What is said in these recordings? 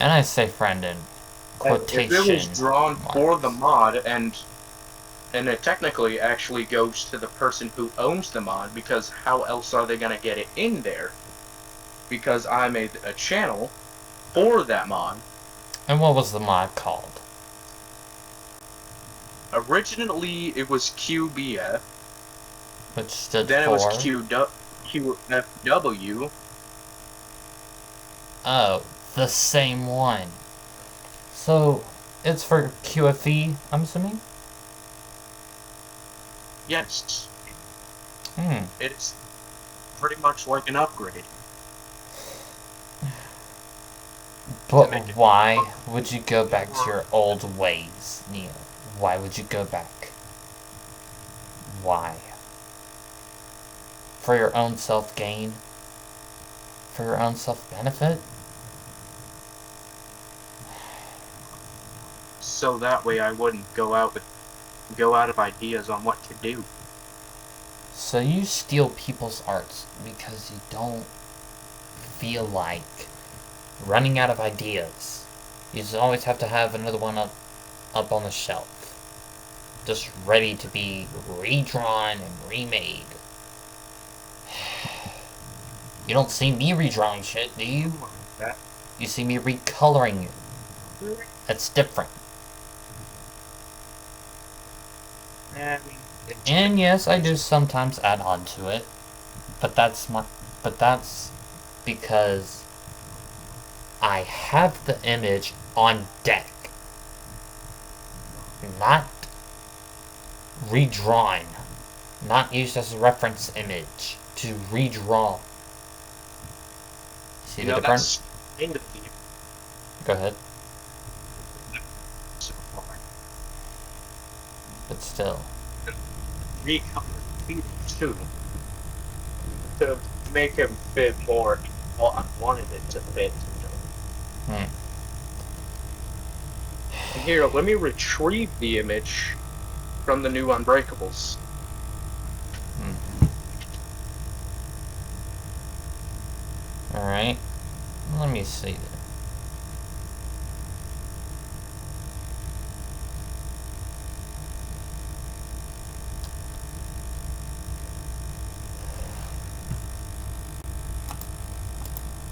And I say friend in And if it was quotation drawn for the marks. mod, and it technically actually goes to the person who owns the mod, because how else are they gonna get it in there? Because I made a channel for that mod. And what was the mod called? Originally, it was QBF. Which stood Then it was for... QFW. Oh, the same one. So, it's for QFE, I'm assuming? Yes, Hmm. it's pretty much like an upgrade to But make it why would you go back to more. your old ways, Neil? Why would you go back? Why? For your own self-gain? For your own self-benefit? So that way I wouldn't go out of ideas on what to do. So you steal people's arts because you don't feel like running out of ideas. You just always have to have another one up on the shelf. Just ready to be redrawn and remade. You don't see me redrawing shit, do you? That, You see me recoloring it. That's different. I mean, And yes, I do sometimes add on to it. But that's because I have the image on deck. Not redrawn. Not used as a reference image to redraw. See the difference? that's kind of the Go ahead. so far. But still. Recolor too to make him fit more. Well, I wanted it to fit. Hmm. And here, let me retrieve the image from the new Unbreakables. Hmm. Alright. Let me see that.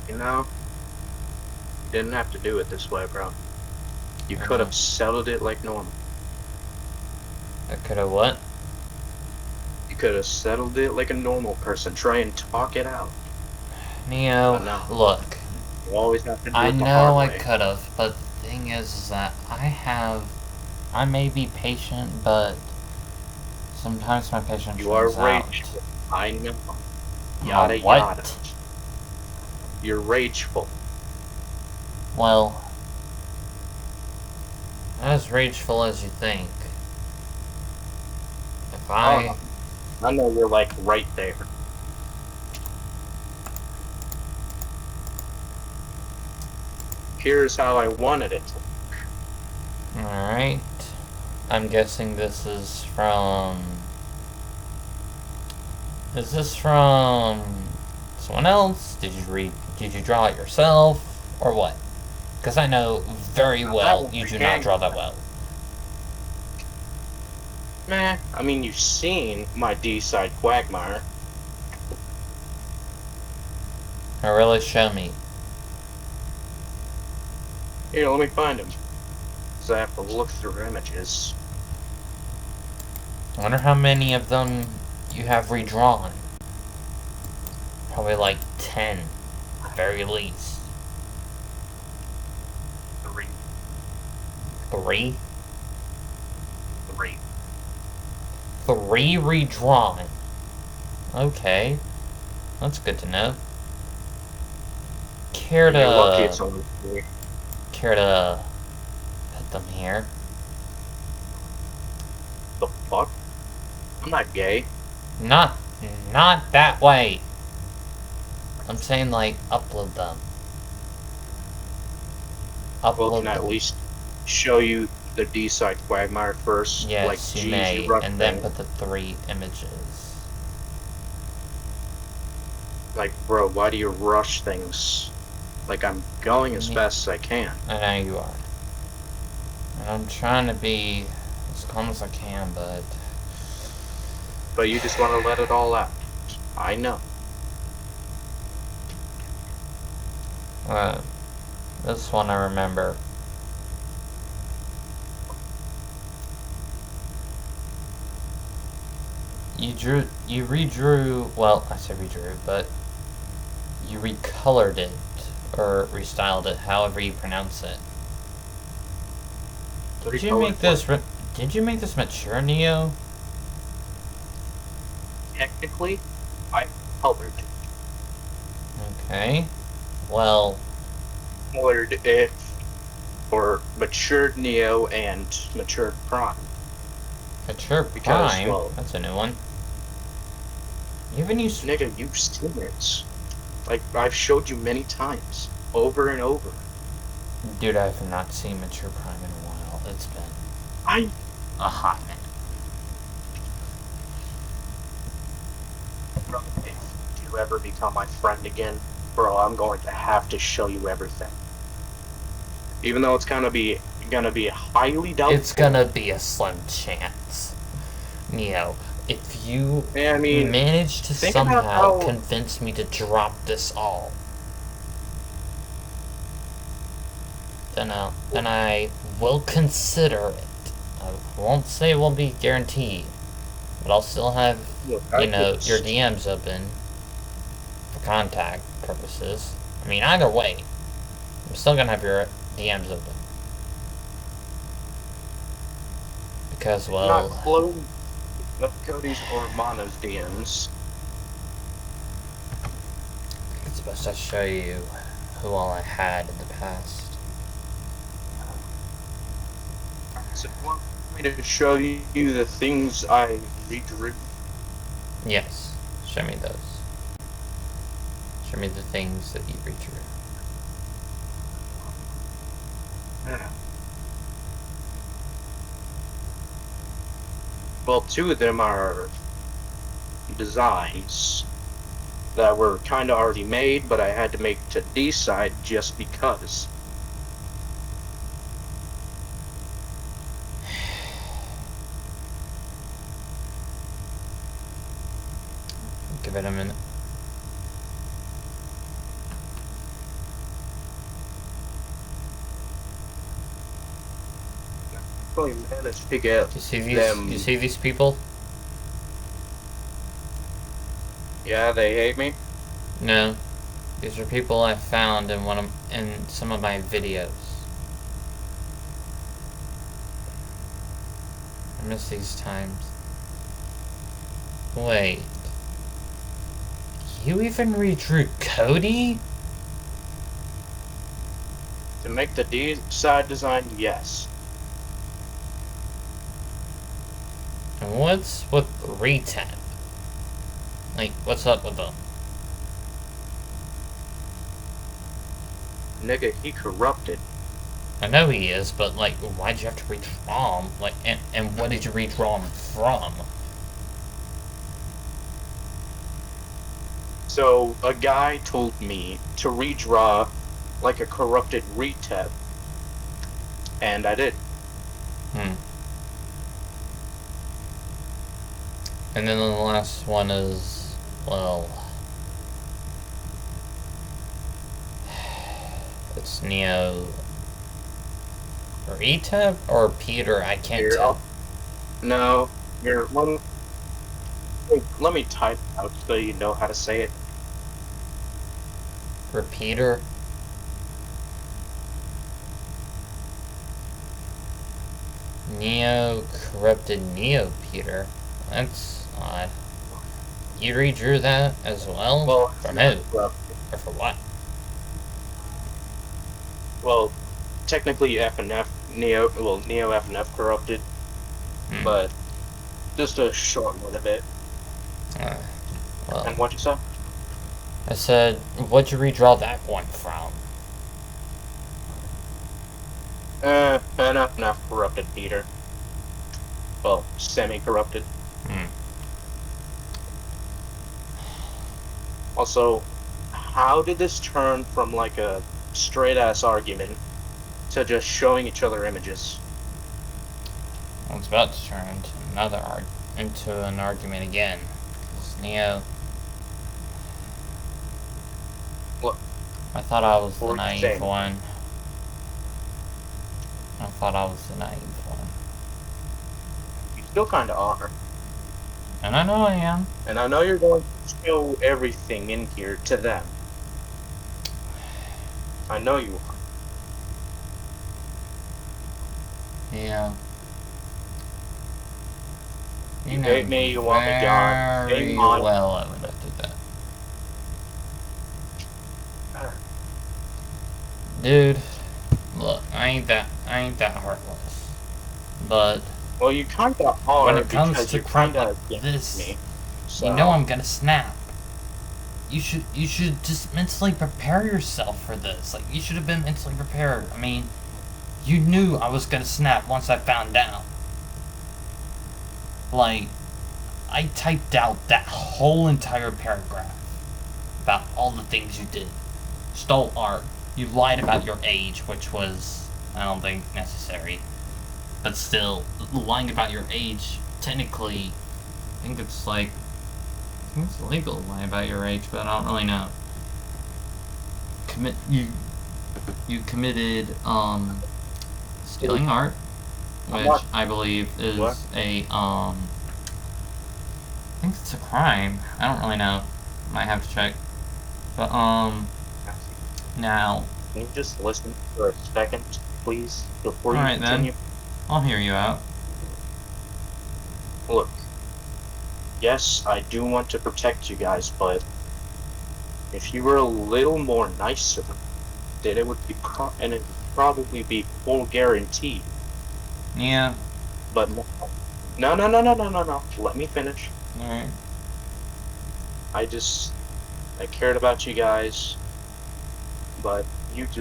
You know, you didn't have to do it this way, bro. You could Uh, have settled it like normal. I could have what? You could have settled it like a normal person. Try and talk it out. But Neo, no, look. you always have to do I it the hard know I way. could have, but the thing is that I may be patient, but sometimes my patience You are runs out. rageful. I know. My Yada yada. what? You're rageful. Well, not as rageful as you think. If Oh I... no. I know you're like right there. Here's how I wanted it. Alright. I'm guessing this is from... Is this from someone else? Did you draw it yourself? Or what? Because I know very Now that well one's you a do not gang. draw that well. Meh. I mean, you've seen my D-side Quagmire. Or really show me. Here, let me find him. Because I have to look through images. I wonder how many of them you have redrawn. Probably like 10, very least. 3. 3? 3. 3 redrawn. Okay, that's good to know. Care And you're lucky to it's only 3. care to put them here? The fuck? I'm not gay. Not not that way. I'm saying like upload them. Well, can Upload I at them. least show you the D-side Quagmire first? Like, Yes, you geez, you may, rushed and then things. put the 3 images. Like, bro, why do you rush things? Like, I'm going as fast as I can. I know you are. And I'm trying to be as calm as I can, but But you just want to let it all out. I know. this one I remember. You redrew, well, I say redrew, but you recolored it, or restyled it, however you pronounce it. Did you make this mature, Neo? Technically, I colored Okay. Well, it for matured Neo and matured Prime. mature Because, Prime? well, That's a new one. You haven't used... nigga, you've seen it. Like, I've showed you many times. Over and over. Dude, I have not seen mature Prime in a while. It's been I... a hot minute. Bro, if you ever become my friend again, bro, I'm going to have to show you everything. Even though it's gonna be highly doubtful. It's gonna be a slim chance. Neo, if you I mean, manage to think about somehow how- convince me to drop this all, then I will consider it. I won't say it will be guaranteed, but I'll still have, Look, your DMs open for contact purposes. I mean, either way, I'm still gonna have your DMs open. Because, not well, close of Cody's or Mana's DMs. it's best I show you who all I had in the past. So you want me to show you the things I redrew? Yes, show me those. Show me the things that you redrew. Well, two of them are designs that were kind of already made, but I had to make to D-side just because. Give it a minute. Really managed to pick out You see these? them. You see these people? Yeah, they hate me. No, these are people I found in some of my videos. I miss these times. Wait. You even redrew Cody? To make the D-side design, yes. And what's with Retap? Like, what's up with them? Nigga, he corrupted. I know he is, but like, why'd you have to redraw him? Like, and what did you redraw him from? So, a guy told me to redraw like a corrupted Retep, and I did. And then the last one is, well, it's Neo Retep or Peter, I can't Here, tell. No, here, let me type it out so you know how to say it. Repeater? Neo corrupted Neo Peter. That's odd. You redrew that as well? Well, From who? Or for what? Well, technically F and F, Neo F and F corrupted, but just a short one of it. Well, And what you said? I said, what'd you redraw that one from? F and F corrupted Peter. Well, semi-corrupted. Also, how did this turn from like a straight-ass argument to just showing each other images. I was about to turn into an argument again. 'Cause Neo. What? I thought I was What the were you naive saying? one. I thought I was the naive one. You still kind of are. And I know I am. And I know you're going to show everything in here to them. I know you are. Yeah. You hate me, you want me gone. Very Hang on. well I would have did that. Dude, look, I ain't that heartless. But Well, you kind of are when it comes because to you crap kind like of get this, me. So. you know I'm gonna snap. You should just mentally prepare yourself for this. Like, you should have been mentally prepared. I mean, you knew I was gonna snap once I found out. Like, I typed out that whole entire paragraph about all the things you did. Stole art. You lied about your age, which was, I don't think, necessary. But still, lying about your age, technically, I think it's like, I think it's illegal to lie about your age, but I don't really know. You committed, stealing art, which I believe is What? I think it's a crime. I don't really know. Might have to check. But, now. Can you just listen for a second, please, before you Alright continue? then. I'll hear you out. Look. Yes, I do want to protect you guys, but if you were a little more nicer, then it would be and it would probably be full guaranteed. Yeah. But no. Let me finish. Alright. I cared about you guys, but you had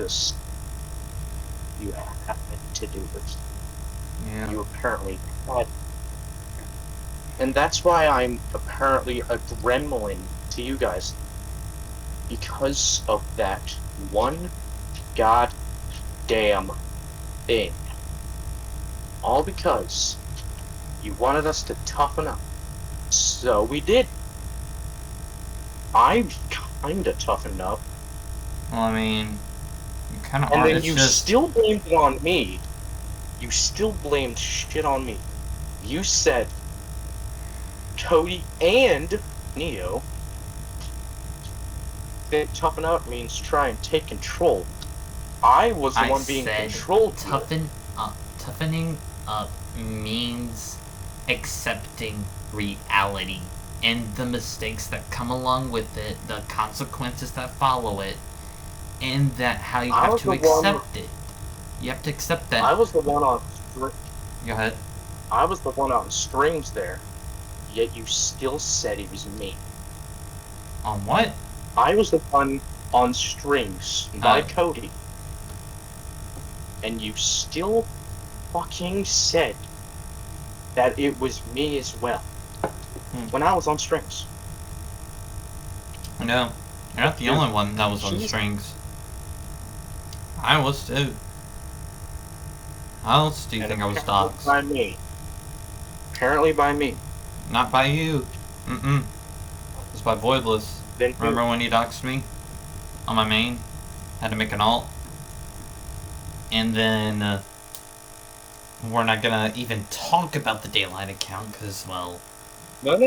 to do this. Yeah. You apparently had. And that's why I'm apparently a gremlin to you guys. Because of that one goddamn thing. All because you wanted us to toughen up. So we did. I kinda toughened up. Well, I mean, you kind of And are. then It's you just. still blamed it on me. You still blamed shit on me. You said Cody and Neo that toughen up means try and take control. I was the one being controlled. Toughening up means accepting reality and the mistakes that come along with it, the consequences that follow it, and that how you have to accept it. You have to accept that. I was the one on. Go ahead. I was the one on strings there, yet you still said it was me. On what? I was the one on strings by Cody, and you still fucking said that it was me as well when I was on strings. No, you're not the only one that was on strings. I was too. How else do you think I was doxxed? By me. Apparently by me. Not by you. It was by Voidless. Then remember when he doxed me? On my main? Had to make an alt. And then, we're not gonna even talk about the Daylight account, because, well... No.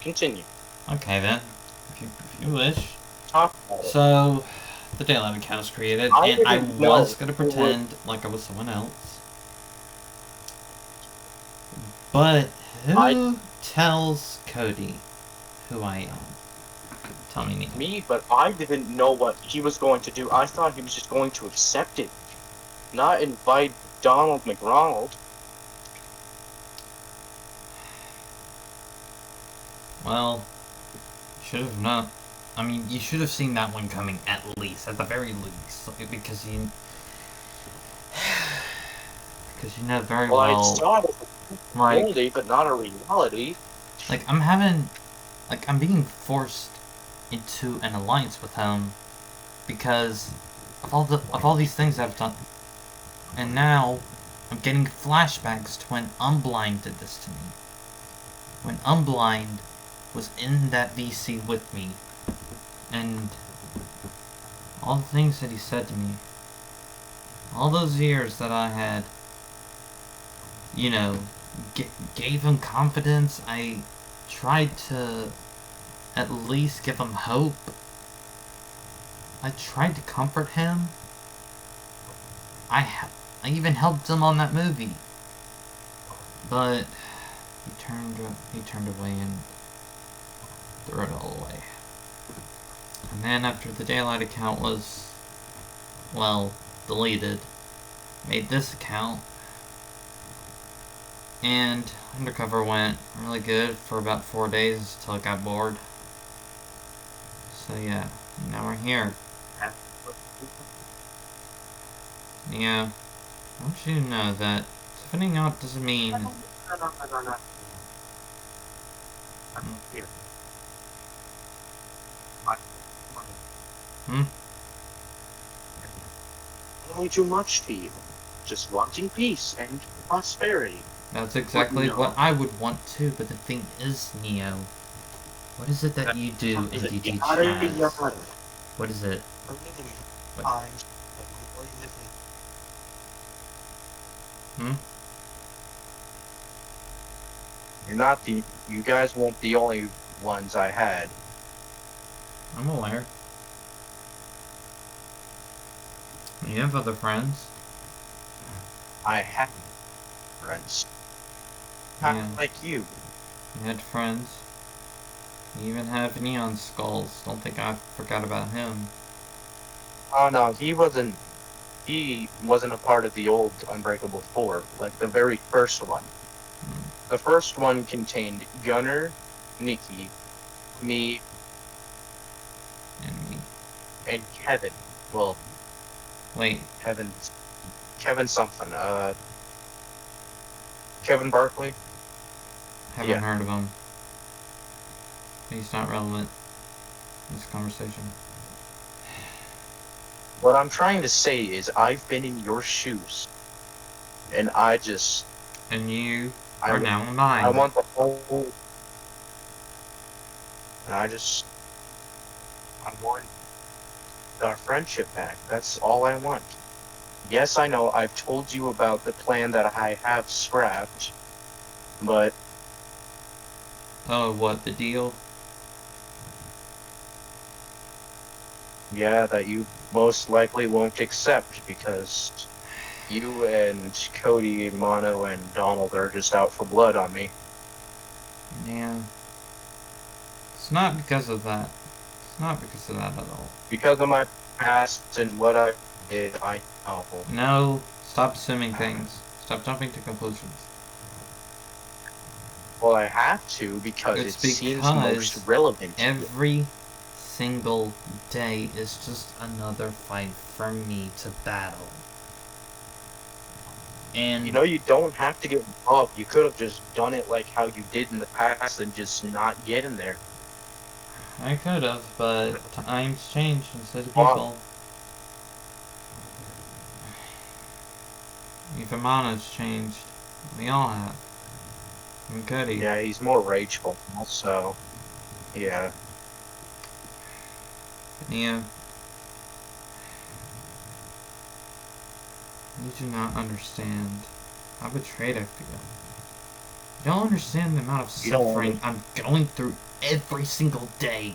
Continue. Okay, then. If you wish. Talk about it. So, the Daylight account is created, and I was gonna pretend like I was someone else. But who tells Cody who I am? Tell me. Me, but I didn't know what he was going to do. I thought he was just going to accept it. Not invite Donald McDonald. Well, should have not. I mean, you should have seen that one coming at least, at the very least, because you know very well. I saw it as a reality, but not a reality. Like, I'm being forced into an alliance with him because of all these things I've done. And now I'm getting flashbacks to when Unblind did this to me. When Unblind was in that VC with me, and all the things that he said to me, all those years that I had, you know, gave him confidence. I tried to at least give him hope. I tried to comfort him. I even helped him on that movie. But he turned away and threw it all away. And then after the Daylight account was, well, deleted, made this account, and Undercover went really good for about 4 days until it got bored. So yeah, now we're here. Yeah, I want you to know that sifting out doesn't mean... No. I'm here. Hmm? Only too much to you. Just wanting peace and prosperity. That's exactly no. what I would want too, but the thing is, Neo, what is it that you do in DD Chaz? What is it? What? Hmm? You guys weren't the only ones I had. I'm aware. You have other friends. I had friends. Yeah. Kind of like you. You had friends. You even have Neon Skulls. Don't think I forgot about him. Oh no, he wasn't a part of the old Unbreakable 4, like the very first one. The first one contained Gunner, Nikki, me, And me. and Kevin. Well, Wait, Kevin something. Kevin Barkley. haven't Yeah. heard of him. He's not relevant in this conversation. What I'm trying to say is I've been in your shoes, and I just And you I are now mine. I want the whole. And I want our friendship back. That's all I want. Yes, I know I've told you about the plan that I have scrapped, but Oh, what, the deal? yeah, that you most likely won't accept because you and Cody, Mono, and Donald are just out for blood on me. Yeah. It's not because of that. It's not because of that at all. Because of my past and what I did, I know. No, stop assuming things. Stop jumping to conclusions. Well, I have to because It's it seems most relevant. Every single day is just another fight for me to battle. And You know, you don't have to get involved. You could have just done it like how you did in the past and just not get in there. I could have, but times change instead of Wow. people. Even Mana's changed. We all have. And Cody. Yeah, he's more rageful. Also, yeah. Yeah. You do not understand how betrayed I feel. You don't understand the amount of You don't suffering I'm going through every single day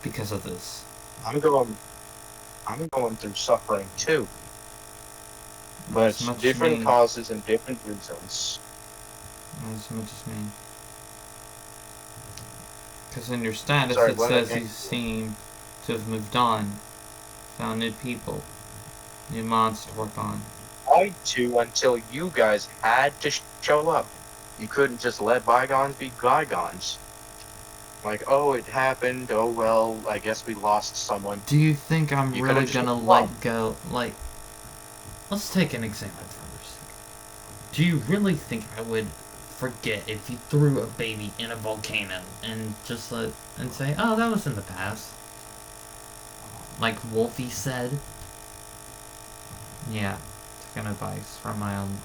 because of this. I'm going through suffering too, but As much as different me. causes and different reasons. Not as much as me. Because in your status Sorry, it what says again? you seem to have moved on, found new people, new mods to work on. Tried to until you guys had to show up. You couldn't just let bygones be bygones. Like, oh, it happened. Oh well, I guess we lost someone. Do you think I'm You really could've just gonna won. let go? Like, let's take an example for a second. Do you really think I would forget if you threw a baby in a volcano and just and say, oh, that was in the past? like Wolfie said. Yeah, taking advice from my own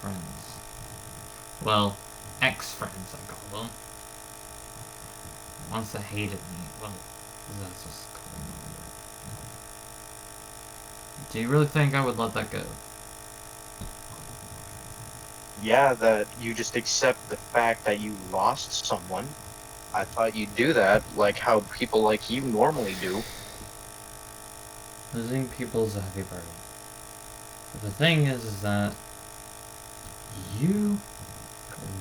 friends. Well, ex-friends, I call them. Once they hated me, well, that's just call them. Do you really think I would let that go? Yeah, that you just accept the fact that you lost someone. I thought you'd do that, like how people like you normally do. Losing people is a heavy burden. But the thing is that you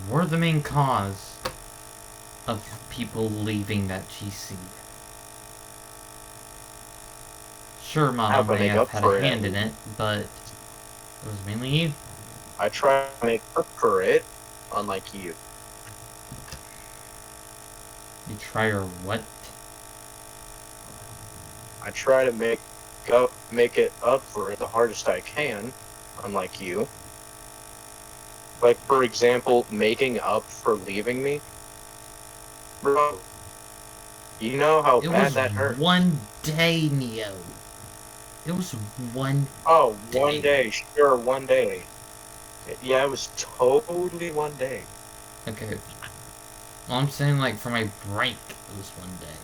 were the main cause of people leaving that GC. Sure, I have Mono to may make have up had for a it. hand in it, but it was mainly you. I try to make up for it, unlike you. You try or what? I try to make it up for it the hardest I can, unlike you. Like, for example, making up for leaving me. Bro, you know how It bad was that hurt. one day, Neo. It was one Oh, one day. day, sure, one day. Yeah, it was totally one day. Okay. Well, I'm saying, like, for my break, it was one day.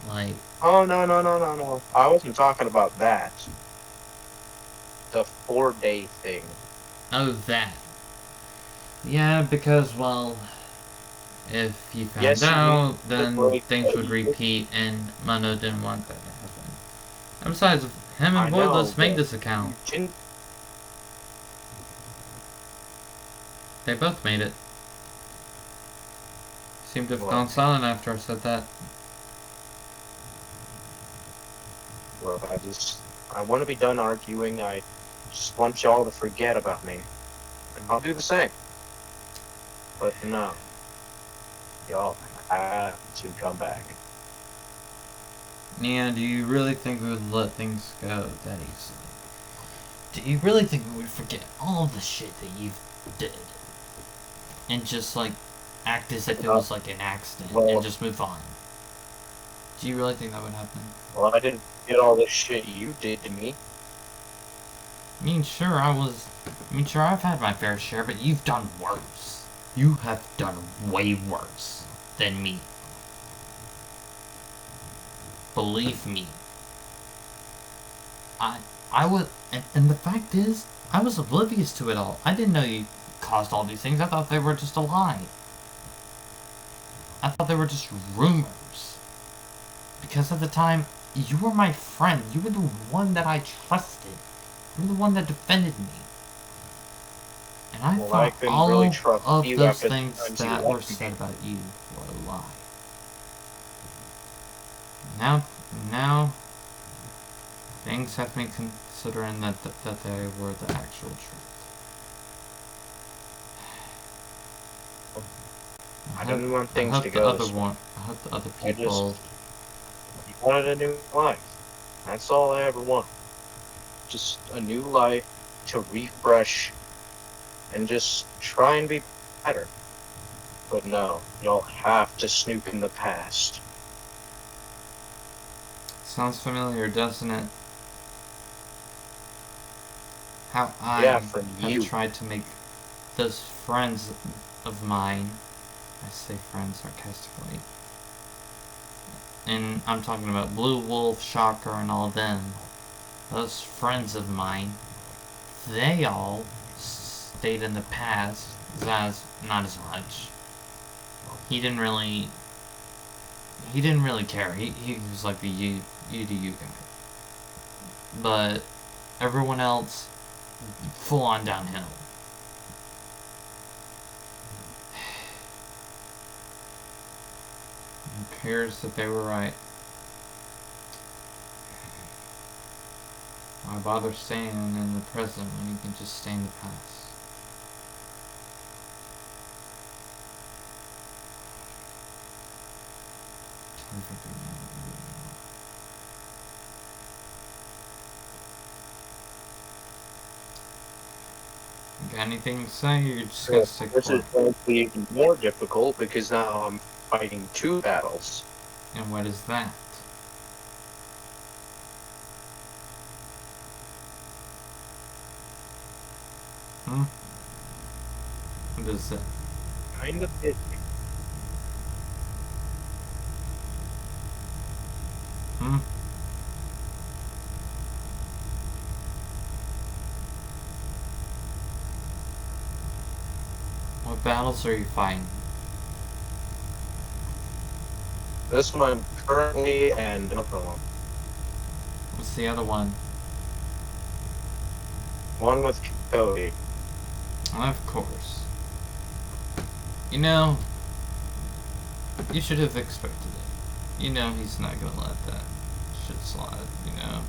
Like, Oh, no. I wasn't talking about that. The 4-day thing. oh, that. Yeah, because, well, if you found Yes, you need out, the then break. things would repeat, and Mono didn't want that to happen. And besides, him I and know, Voidless made but this account. you didn't. They both made it. Seemed to have Well, gone silent after I said that. well, I want to be done arguing. I just want y'all to forget about me. And I'll do the same. But no, y'all have to come back. Nia, do you really think we would let things go that easily? Do you really think we would forget all the shit that you've did? And just, like, act as if it was, like, an accident Well, and just move on? Do you really think that would happen? well, I didn't get all the shit you did to me. I mean, sure, I've had my fair share, but you've done worse. You have done way worse than me. Believe me. I was, and the fact is, I was oblivious to it all. I didn't know you caused all these things. I thought they were just a lie. I thought they were just rumors. Because at the time, you were my friend. You were the one that I trusted. You were the one that defended me. And I Well, I thought couldn't all really trust of you those after the things times you that were left me. said about you were a lie. Now, things have me considering that they were the actual truth. I didn't want things to go this way. I hope the other I people. you wanted a new life. That's all I ever want. Just a new life to refresh and just try and be better. But no, y'all have to snoop in the past. Sounds familiar, doesn't it? How Yeah, I from have you. tried to make those friends of mine. I say friends sarcastically. And I'm talking about Blue Wolf, Shocker, and all them. Those friends of mine, they all stayed in the past. Zaz, not as much. He didn't really care. He was like the you do you guy. But everyone else, full on downhill. It appears that they were right. Why bother staying in the present when you can just stay in the past? You got anything to say? You're just gonna stick This is quiet. going to be even more difficult because now I'm fighting 2 battles. And what is that? Hmm? What is it? Kind of it. Hmm? What battles are you fighting? This one currently and another one. What's the other one? One with Cody. Of course. You know, you should have expected it. You know he's not gonna let that shit slide, you know?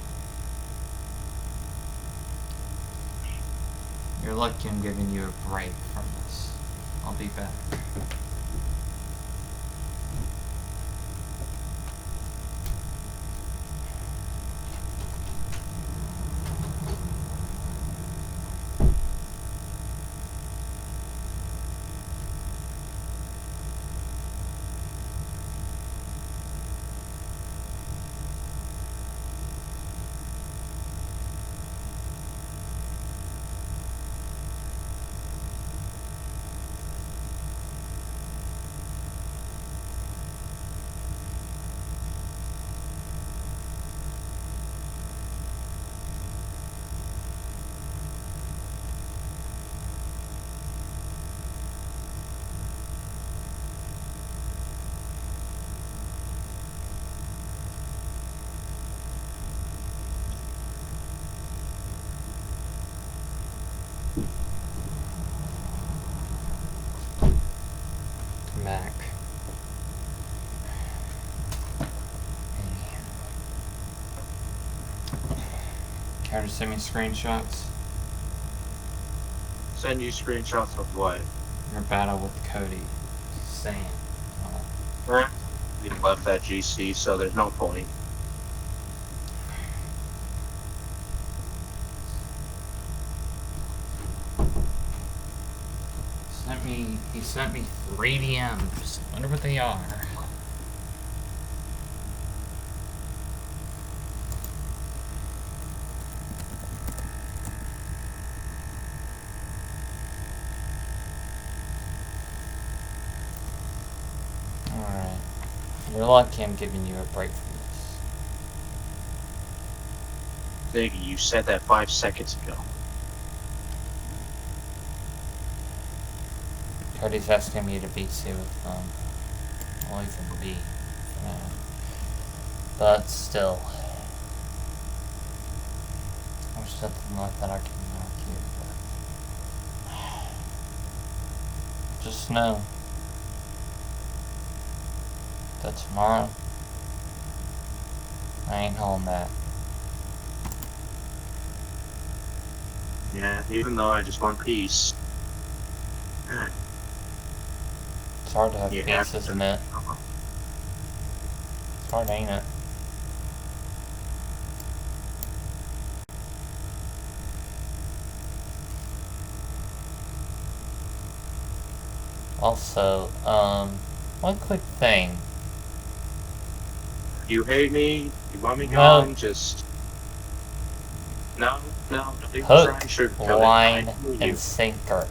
You're lucky I'm giving you a break from this. I'll be back. Come back. Care to send me screenshots? Send you screenshots of what? Your battle with Cody. Saying. We left that GC, so there's no point. He sent me 3 DMs. Wonder what they are. Alright. You're lucky I'm giving you a break from this. Ziggy, you said that 5 seconds ago. Cody's asking me to BC with I'll even be for now. But still. There's something like that I can knock you, but just know that tomorrow I ain't home that. Yeah, even though I just want peace. It's hard to have You peace, have to. isn't it? It's hard, ain't it? Also, one quick thing. You hate me, you want me No. gone, just... No, don't even try Hook, and sugarcoat it. line, I knew you. and sinker.